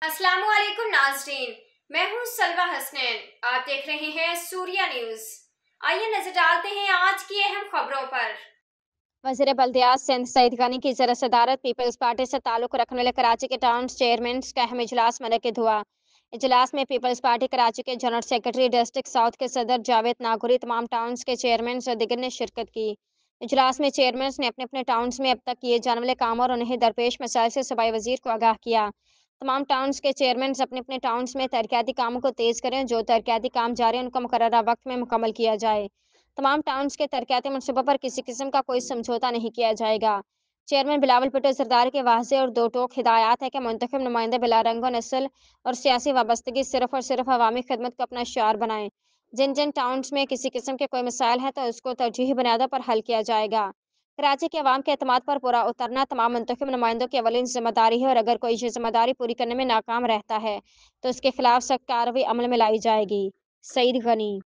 अस्सलाम वालेकुम नाज़रीन, मैं हूँ सलवा हसनैन। आप देख रहे हैं सूर्या न्यूज़। आइए नजर डालते हैं आज की अहम खबरों पर। वज़ीर बल्दियात सिंध सईद गनी की ज़र सदारत पीपल्स पार्टी से ताल्लुक़ रखने वाले कराची के टाउन चेयरमैन का अहम इजलास मुनक़िद हुआ। इजलास में पीपल्स पार्टी कराची के जनरल सेक्रेटरी डिस्ट्रिक्ट साउथ के सदर जावेद नागौरी, तमाम टाउन्स के चेयरमैन और दिगर ने शिरकत की। इजलास में चेयरमैन ने अपने अपने टाउन्स में अब तक किए जाने वाले कामों और उन्हें दरपेश मसाइल से सूबाई वज़ीर को आगाह किया। तमाम टाउन्स के चेयरमैन अपने अपने टाउन्स में तरक्याती कामों को तेज़ करें। जो तरक्याती काम जारी हैं उनको मुकर्ररा वक्त में मुकम्मल किया जाए। तमाम टाउन्स के तरक्याती मनसूबों पर किसी किस्म का कोई समझौता नहीं किया जाएगा। चेयरमैन बिलावल भुट्टो जरदारी के वाज़ेह और दो टोक हिदायत है कि मुंतखब नुमाइंदे बिला रंगो नस्ल और सियासी वाबस्तगी सिर्फ और सिर्फ अवामी खिदमत को अपना शियार बनाएं। जिन जिन टाउन्स में किसी किस्म के कोई मसाइल है तो उसको तरजीही बुनियादों पर हल किया जाएगा। कराची के अवाम के एतमाद पर पूरा उतरना तमाम मुंतखब नुमाइंदों की अवलिन जिम्मेदारी है और अगर कोई ये जिम्मेदारी पूरी करने में नाकाम रहता है तो उसके खिलाफ सख्त कार्रवाई अमल में लाई जाएगी। सईद गनी।